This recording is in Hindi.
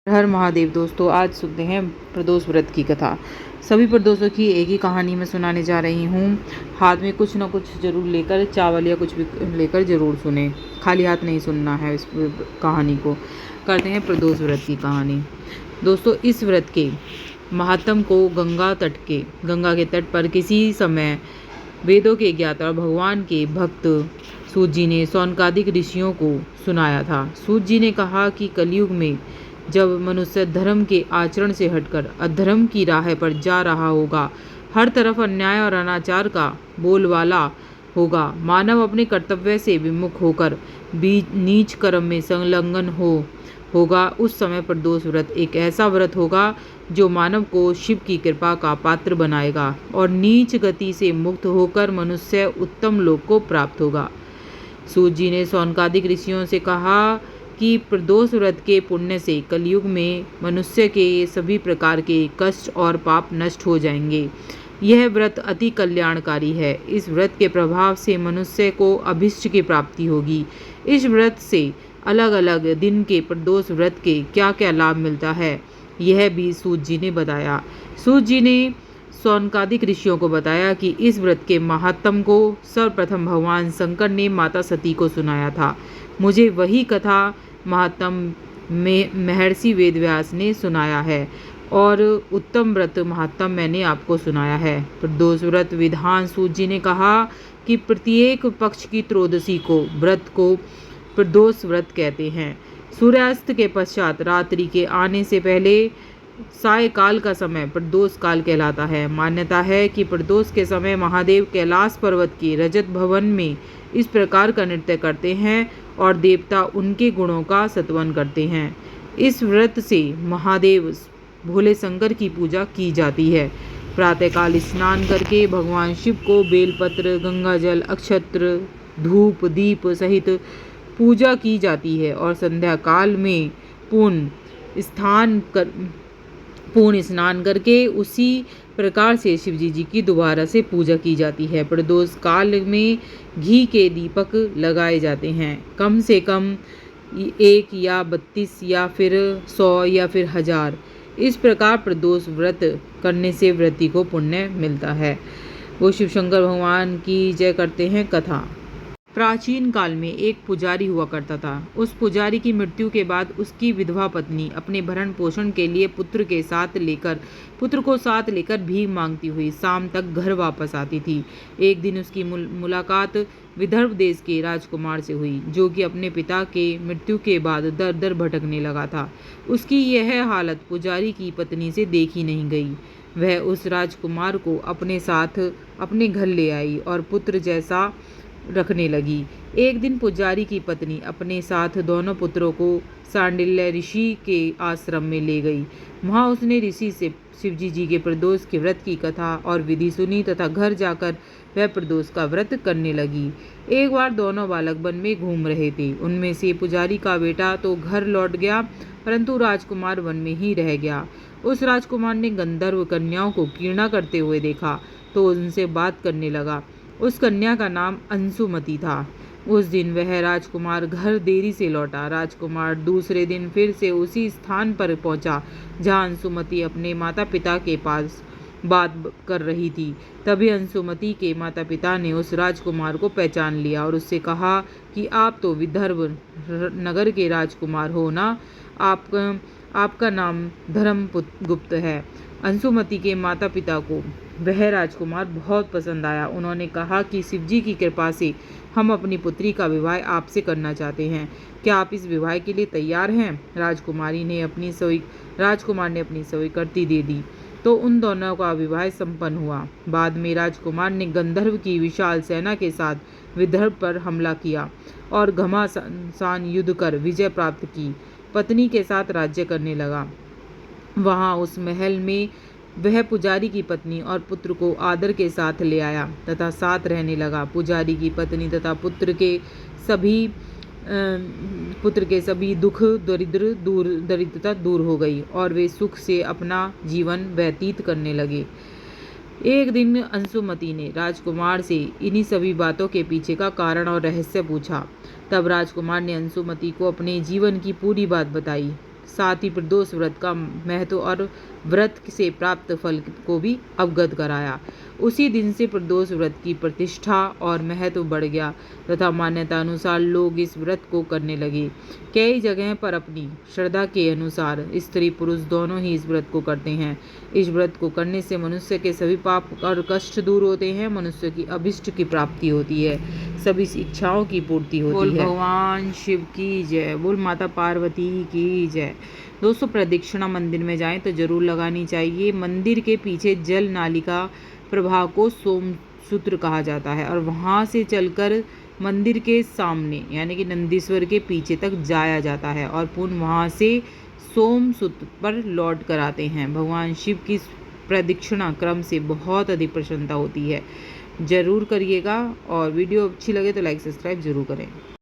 हर महादेव। दोस्तों, आज सुनते हैं प्रदोष व्रत की कथा। सभी प्रदोषों की एक ही कहानी मैं सुनाने जा रही हूँ। हाथ में कुछ ना कुछ जरूर लेकर, चावल या कुछ भी लेकर जरूर सुने। खाली हाथ नहीं सुनना है इस कहानी को। करते हैं प्रदोष व्रत की कहानी। दोस्तों, इस व्रत के महात्म को गंगा के तट पर किसी समय वेदों के ज्ञाता और भगवान के भक्त सूत जी ने सौनकादिक ऋषियों को सुनाया था। सूत जी ने कहा कि कलयुग में जब मनुष्य धर्म के आचरण से हटकर अधर्म की राह पर जा रहा होगा, हर तरफ अन्याय और अनाचार का बोलबाला होगा, मानव अपने कर्तव्य से विमुख होकर नीच कर्म में संलग्न होगा, उस समय प्रदोष व्रत एक ऐसा व्रत होगा जो मानव को शिव की कृपा का पात्र बनाएगा और नीच गति से मुक्त होकर मनुष्य उत्तम लोक को प्राप्त होगा। सूत जी ने सौनकादिक ऋषियों से कहा कि प्रदोष व्रत के पुण्य से कलयुग में मनुष्य के सभी प्रकार के कष्ट और पाप नष्ट हो जाएंगे। यह व्रत अति कल्याणकारी है। इस व्रत के प्रभाव से मनुष्य को अभीष्ट की प्राप्ति होगी। इस व्रत से अलग अलग दिन के प्रदोष व्रत के क्या क्या लाभ मिलता है, यह भी सूत जी ने बताया। सूत जी ने सौनकादिक ऋषियों को बताया कि इस व्रत के महात्म को सर्वप्रथम भगवान शंकर ने माता सती को सुनाया था। मुझे वही कथा महात्म में महर्षि वेदव्यास ने सुनाया है और उत्तम व्रत महात्म मैंने आपको सुनाया है। प्रदोष व्रत विधान सूत जी ने कहा कि प्रत्येक पक्ष की त्रयोदशी को व्रत को प्रदोष व्रत कहते हैं। सूर्यास्त के पश्चात रात्रि के आने से पहले सायकाल का समय प्रदोष काल कहलाता है। मान्यता है कि प्रदोष के समय महादेव कैलाश पर्वत के रजत भवन में इस प्रकार का नृत्य करते हैं और देवता उनके गुणों का स्तवन करते हैं। इस व्रत से महादेव भोले शंकर की पूजा की जाती है। प्रातःकाल स्नान करके भगवान शिव को बेलपत्र, गंगाजल, अक्षत्र, धूप, दीप सहित पूजा की जाती है और संध्या काल में पूर्ण स्नान करके उसी प्रकार से शिवजी जी की दोबारा से पूजा की जाती है। प्रदोष काल में घी के दीपक लगाए जाते हैं, कम से कम 1 या 32 या फिर 100 या फिर 1000। इस प्रकार प्रदोष व्रत करने से व्रती को पुण्य मिलता है। वो शिव शंकर भगवान की जय करते हैं। कथा। प्राचीन काल में एक पुजारी हुआ करता था। उस पुजारी की मृत्यु के बाद उसकी विधवा पत्नी अपने भरण पोषण के लिए पुत्र को साथ लेकर भीख मांगती हुई शाम तक घर वापस आती थी। एक दिन उसकी मुलाकात विदर्भ देश के राजकुमार से हुई, जो कि अपने पिता के मृत्यु के बाद दर दर भटकने लगा था। उसकी यह हालत पुजारी की पत्नी से देखी नहीं गई। वह उस राजकुमार को अपने साथ अपने घर ले आई और पुत्र जैसा रखने लगी। एक दिन पुजारी की पत्नी अपने साथ दोनों पुत्रों को सांडिल्य ऋषि के आश्रम में ले गई। वहां उसने ऋषि से शिवजी जी के प्रदोष के व्रत की कथा और विधि सुनी तथा घर जाकर वह प्रदोष का व्रत करने लगी। एक बार दोनों बालक वन में घूम रहे थे। उनमें से पुजारी का बेटा तो घर लौट गया, परंतु राजकुमार वन में ही रह गया। उस राजकुमार ने गंधर्व कन्याओं को कीर्णा करते हुए देखा तो उनसे बात करने लगा। उस कन्या का नाम अंशुमति था। उस दिन वह राजकुमार घर देरी से लौटा। राजकुमार दूसरे दिन फिर से उसी स्थान पर पहुंचा जहां अंशुमति अपने माता पिता के पास बात कर रही थी। तभी अंशुमति के माता पिता ने उस राजकुमार को पहचान लिया और उससे कहा कि आप तो विदर्भ नगर के राजकुमार हो ना, आपका नाम धर्मगुप्त है। अंशुमति के माता पिता को वह राजकुमार बहुत पसंद आया। उन्होंने कहा कि शिवजी की कृपा से हम अपनी पुत्री का विवाह आपसे करना चाहते हैं। क्या आप इस विवाह के लिए तैयार हैं? राजकुमार ने अपनी स्वीकृति दे दी तो उन दोनों का विवाह संपन्न हुआ। बाद में राजकुमार ने गंधर्व की विशाल सेना के साथ विदर्भ पर हमला किया और घमासान युद्ध कर विजय प्राप्त की। पत्नी के साथ राज्य करने लगा। वहां उस महल में वह पुजारी की पत्नी और पुत्र को आदर के साथ ले आया तथा साथ रहने लगा। पुजारी की पत्नी तथा पुत्र के सभी दुख दरिद्रता दूर हो गई और वे सुख से अपना जीवन व्यतीत करने लगे। एक दिन अंशुमति ने राजकुमार से इन्हीं सभी बातों के पीछे का कारण और रहस्य पूछा। तब राजकुमार ने अंशुमति को अपने जीवन की पूरी बात बताई। साथ ही प्रदोष व्रत का महत्व और व्रत से प्राप्त फल को भी अवगत कराया। उसी दिन से प्रदोष व्रत की प्रतिष्ठा और महत्व बढ़ गया तथा मान्यता अनुसार लोग इस व्रत को करने लगे। कई जगह पर अपनी श्रद्धा के अनुसार स्त्री पुरुष दोनों ही इस व्रत को करते हैं। इस व्रत को करने से मनुष्य के सभी पाप और कष्ट दूर होते हैं, मनुष्य की अभिष्ट की प्राप्ति होती है, सभी इच्छाओं की पूर्ति होती है। बोल भगवान शिव की जय, बोल माता पार्वती की जय। दोस्तों, प्रदक्षिणा मंदिर में जाएं तो जरूर लगानी चाहिए। मंदिर के पीछे जल नालिका प्रवाह को सोमसूत्र कहा जाता है और वहां से चलकर मंदिर के सामने यानी कि नंदीश्वर के पीछे तक जाया जाता है और पुनः वहां से सोमसूत्र पर लौट कर आते हैं। भगवान शिव की प्रदक्षिणा क्रम से बहुत अधिक प्रसन्नता होती है। जरूर करिएगा और वीडियो अच्छी लगे तो लाइक सब्सक्राइब जरूर करें।